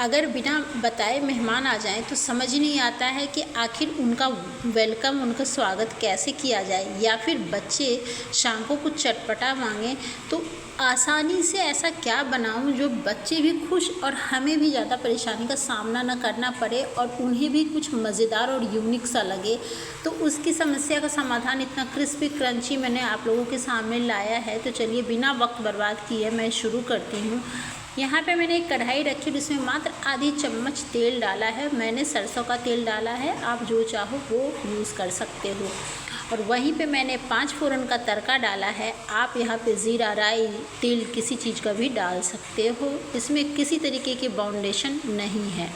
अगर बिना बताए मेहमान आ जाएं तो समझ ही नहीं आता है कि आखिर उनका वेलकम, उनका स्वागत कैसे किया जाए। या फिर बच्चे शाम को कुछ चटपटा मांगें तो आसानी से ऐसा क्या बनाऊं जो बच्चे भी खुश और हमें भी ज़्यादा परेशानी का सामना न करना पड़े और उन्हें भी कुछ मज़ेदार और यूनिक सा लगे। तो उसकी समस्या का समाधान इतना क्रिस्पी क्रंची मैंने आप लोगों के सामने लाया है। तो चलिए बिना वक्त बर्बाद किए मैं शुरू करती हूँ। यहाँ पे मैंने एक कढ़ाई रखी जिसमें मात्र आधी चम्मच तेल डाला है। मैंने सरसों का तेल डाला है, आप जो चाहो वो यूज़ कर सकते हो। और वहीं पे मैंने 5 फ़ोरन का तड़का डाला है। आप यहाँ पे ज़ीरा, राई, तिल किसी चीज़ का भी डाल सकते हो, इसमें किसी तरीके की बाउंडेशन नहीं है।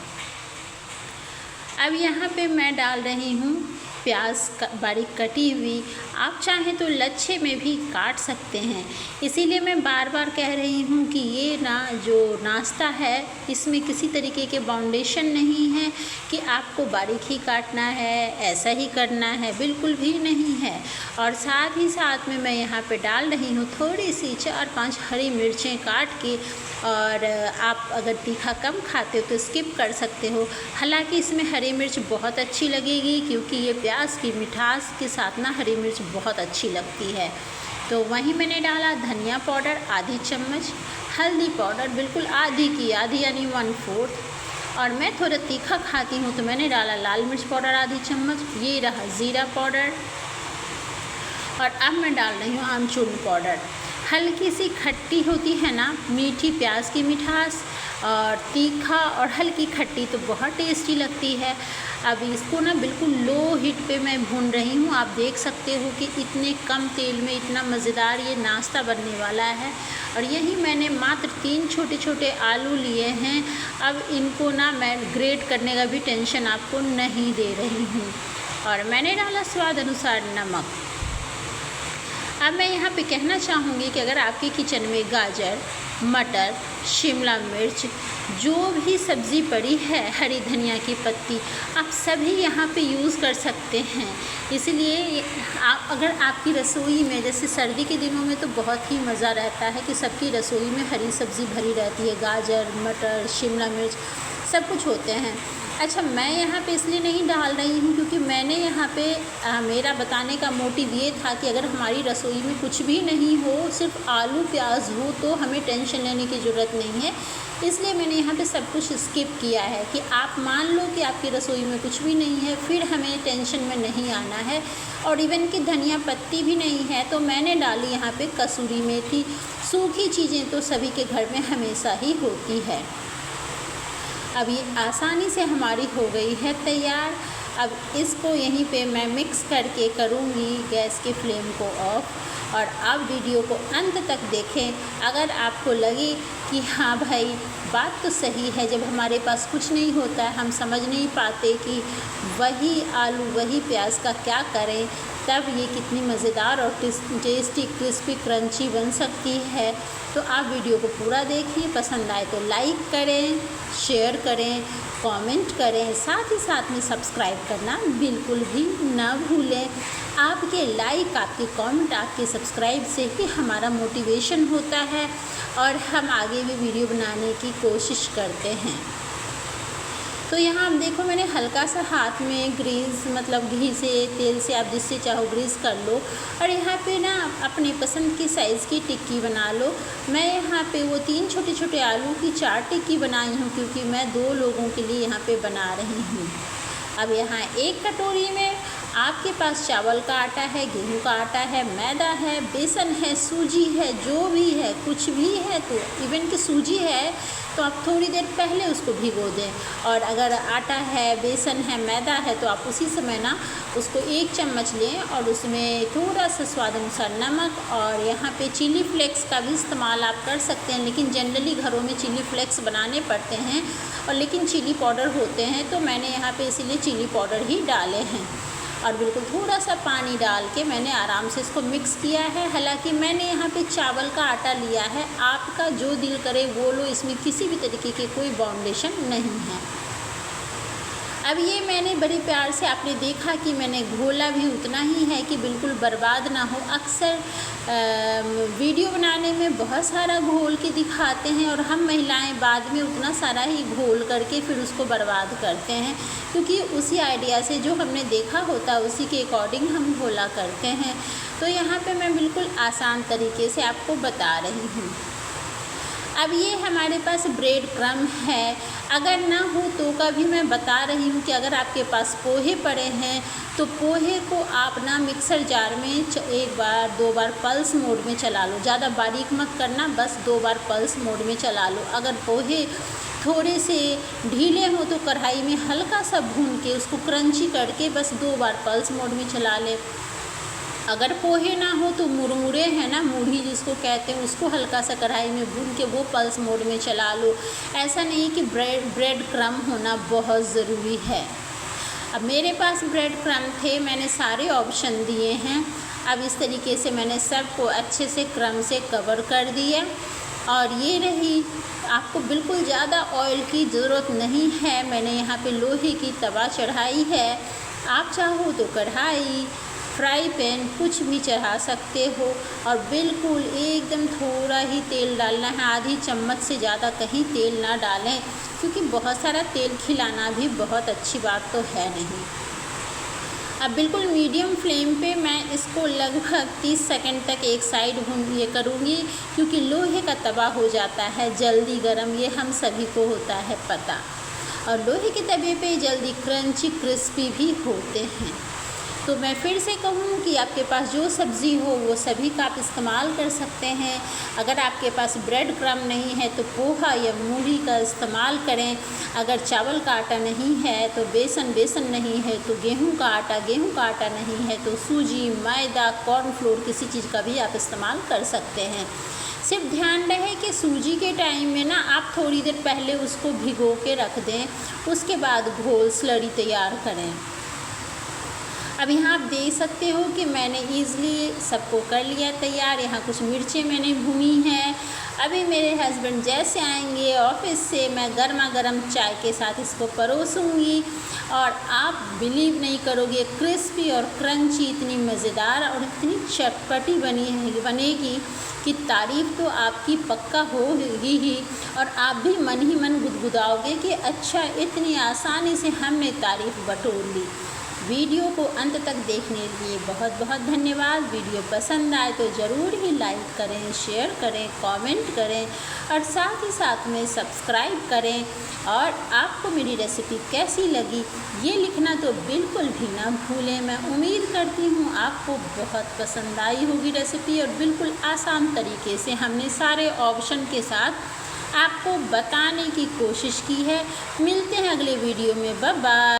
अब यहाँ पे मैं डाल रही हूँ प्याज बारीक कटी हुई। आप चाहें तो लच्छे में भी काट सकते हैं। इसीलिए मैं बार बार कह रही हूँ कि ये जो नाश्ता है इसमें किसी तरीके के बाउंडेशन नहीं है कि आपको बारीक ही काटना है, ऐसा ही करना है, बिल्कुल भी नहीं है। और साथ ही साथ में मैं यहाँ पे डाल रही हूँ थोड़ी सी 4-5 हरी मिर्चें काट के। और आप अगर तीखा कम खाते हो तो स्किप कर सकते हो। हालांकि इसमें हरी मिर्च बहुत अच्छी लगेगी क्योंकि ये प्याज की मिठास के साथ हरी मिर्च बहुत अच्छी लगती है। तो वहीं मैंने डाला धनिया पाउडर आधी चम्मच, हल्दी पाउडर बिल्कुल आधी की आधी यानी 1/4। और मैं थोड़ा तीखा खाती हूँ तो मैंने डाला लाल मिर्च पाउडर आधी चम्मच। ये रहा ज़ीरा पाउडर। और अब मैं डाल रही हूँ आमचूर पाउडर। हल्की सी खट्टी होती है ना, मीठी प्याज की मिठास और तीखा और हल्की खट्टी तो बहुत टेस्टी लगती है। अब इसको बिल्कुल लो हीट पे मैं भून रही हूँ। आप देख सकते हो कि इतने कम तेल में इतना मज़ेदार ये नाश्ता बनने वाला है। और यही मैंने मात्र 3 छोटे छोटे आलू लिए हैं। अब इनको मैं ग्रेट करने का भी टेंशन आपको नहीं दे रही हूँ। और मैंने डाला स्वाद अनुसार नमक। अब मैं यहाँ पे कहना चाहूँगी कि अगर आपके किचन में गाजर, मटर, शिमला मिर्च, जो भी सब्ज़ी पड़ी है, हरी धनिया की पत्ती, आप सभी यहाँ पे यूज़ कर सकते हैं। इसलिए अगर आपकी रसोई में, जैसे सर्दी के दिनों में तो बहुत ही मज़ा रहता है कि सबकी रसोई में हरी सब्ज़ी भरी रहती है, गाजर, मटर, शिमला मिर्च सब कुछ होते हैं। अच्छा, मैं यहाँ पे इसलिए नहीं डाल रही हूँ क्योंकि मैंने यहाँ पे मेरा बताने का मोटिव ये था कि अगर हमारी रसोई में कुछ भी नहीं हो, सिर्फ आलू प्याज हो, तो हमें टेंशन लेने की ज़रूरत नहीं है। इसलिए मैंने यहाँ पे सब कुछ स्किप किया है कि आप मान लो कि आपकी रसोई में कुछ भी नहीं है, फिर हमें टेंशन में नहीं आना है। और इवन कि धनिया पत्ती भी नहीं है तो मैंने डाली यहाँ पे कसूरी मेथी। सूखी चीज़ें तो सभी के घर में हमेशा ही होती है। अब ये आसानी से हमारी हो गई है तैयार। अब इसको यहीं पे मैं मिक्स करके करूँगी गैस के फ्लेम को ऑफ। और आप वीडियो को अंत तक देखें। अगर आपको लगे कि हाँ भाई बात तो सही है, जब हमारे पास कुछ नहीं होता है, हम समझ नहीं पाते कि वही आलू वही प्याज का क्या करें, तब ये कितनी मज़ेदार और टेस्टी क्रिस्पी क्रंची बन सकती है, तो आप वीडियो को पूरा देखिए। पसंद आए तो लाइक करें, शेयर करें, कमेंट करें, साथ ही साथ में सब्सक्राइब करना बिल्कुल भी ना भूलें। आपके लाइक, आपके कमेंट, आपके सब्सक्राइब से ही हमारा मोटिवेशन होता है और हम आगे भी वीडियो बनाने की कोशिश करते हैं। तो यहाँ आप देखो, मैंने हल्का सा हाथ में ग्रीस घी से, तेल से, आप जिससे चाहो ग्रीस कर लो। और यहाँ पे अपने पसंद की साइज़ की टिक्की बना लो। मैं यहाँ पे वो 3 छोटे छोटे आलू की 4 टिक्की बनाई हूँ क्योंकि मैं 2 लोगों के लिए यहाँ पे बना रही हूँ। अब यहाँ एक कटोरी में आपके पास चावल का आटा है, गेहूं का आटा है, मैदा है, बेसन है, सूजी है, जो भी है, कुछ भी है, तो इवन कि सूजी है तो आप थोड़ी देर पहले उसको भिगो दें। और अगर आटा है, बेसन है, मैदा है तो आप उसी समय उसको 1 चम्मच लें और उसमें थोड़ा सा स्वाद अनुसार नमक। और यहाँ पे चिली फ्लेक्स का भी इस्तेमाल आप कर सकते हैं, लेकिन जनरली घरों में चिली फ्लेक्स बनाने पड़ते हैं और लेकिन चिली पाउडर होते हैं, तो मैंने यहाँ पे इसीलिए चिली पाउडर ही डाले हैं। और बिल्कुल थोड़ा सा पानी डाल के मैंने आराम से इसको मिक्स किया है। हालांकि मैंने यहाँ पे चावल का आटा लिया है, आपका जो दिल करे वो लो, इसमें किसी भी तरीके की कोई बाउंडेशन नहीं है। अब ये मैंने बड़े प्यार से आपने देखा कि मैंने घोला भी उतना ही है कि बिल्कुल बर्बाद ना हो। अक्सर वीडियो बनाने में बहुत सारा घोल के दिखाते हैं और हम महिलाएं बाद में उतना सारा ही घोल करके फिर उसको बर्बाद करते हैं, क्योंकि उसी आइडिया से जो हमने देखा होता है उसी के अकॉर्डिंग हम घोला करते हैं। तो यहाँ पे मैं बिल्कुल आसान तरीके से आपको बता रही हूँ। अब ये हमारे पास ब्रेड क्रम है, अगर ना हो तो का भी मैं बता रही हूँ कि अगर आपके पास पोहे पड़े हैं तो पोहे को आप ना मिक्सर जार में एक बार 2 बार पल्स मोड में चला लो। ज़्यादा बारीक मत करना, बस 2 बार पल्स मोड में चला लो। अगर पोहे थोड़े से ढीले हो तो कढ़ाई में हल्का सा भून के उसको क्रंची करके बस 2 बार पल्स मोड में चला ले। अगर पोहे ना हो तो मुरमुरे हैं ना, मूढ़ी जिसको कहते हैं, उसको हल्का सा कढ़ाई में भून के वो पल्स मोड में चला लो। ऐसा नहीं कि ब्रेड क्रम होना बहुत ज़रूरी है। अब मेरे पास ब्रेड क्रम थे, मैंने सारे ऑप्शन दिए हैं। अब इस तरीके से मैंने सबको अच्छे से क्रम से कवर कर दिया। और ये रही, आपको बिल्कुल ज़्यादा ऑयल की ज़रूरत नहीं है। मैंने यहाँ पे लोहे की तवा चढ़ाई है, आप चाहो तो कढ़ाई, फ्राई पैन कुछ भी चढ़ा सकते हो। और बिल्कुल एकदम थोड़ा ही तेल डालना है, आधी चम्मच से ज़्यादा कहीं तेल ना डालें, क्योंकि बहुत सारा तेल खिलाना भी बहुत अच्छी बात तो है नहीं। अब बिल्कुल मीडियम फ्लेम पे मैं इसको लगभग 30 सेकंड तक एक साइड ये करूँगी, क्योंकि लोहे का तवा हो जाता है जल्दी गर्म, ये हम सभी को होता है पता। और लोहे के तवे पे जल्दी क्रंची क्रिस्पी भी होते हैं। तो मैं फिर से कहूँ कि आपके पास जो सब्ज़ी हो वो सभी का आप इस्तेमाल कर सकते हैं। अगर आपके पास ब्रेड क्रम नहीं है तो पोहा या मूढ़ी का इस्तेमाल करें। अगर चावल का आटा नहीं है तो बेसन नहीं है तो गेहूं का आटा नहीं है तो सूजी, मैदा, कॉर्नफ्लोर किसी चीज़ का भी आप इस्तेमाल कर सकते हैं। सिर्फ ध्यान रहे कि सूजी के टाइम में ना आप थोड़ी देर पहले उसको भिगो के रख दें, उसके बाद घोल स्लरी तैयार करें। अब यहाँ आप देख सकते हो कि मैंने ईज़िली सबको कर लिया तैयार। यहाँ कुछ मिर्चें मैंने भूनी हैं। अभी मेरे हस्बैंड जैसे आएंगे ऑफिस से, मैं गर्मा गर्म चाय के साथ इसको परोसूँगी और आप बिलीव नहीं करोगे, क्रिस्पी और क्रंची इतनी मज़ेदार और इतनी चटपटी बनेगी कि तारीफ़ तो आपकी पक्का होगी ही, और आप भी मन ही मन गुदगुदाओगे कि अच्छा इतनी आसानी से हमने तारीफ़ बटोर ली। वीडियो को अंत तक देखने के लिए बहुत बहुत धन्यवाद। वीडियो पसंद आए तो ज़रूर ही लाइक करें, शेयर करें, कमेंट करें और साथ ही साथ में सब्सक्राइब करें। और आपको मेरी रेसिपी कैसी लगी ये लिखना तो बिल्कुल भी ना भूलें। मैं उम्मीद करती हूँ आपको बहुत पसंद आई होगी रेसिपी, और बिल्कुल आसान तरीके से हमने सारे ऑप्शन के साथ आपको बताने की कोशिश की है। मिलते हैं अगले वीडियो में, बाय बाय।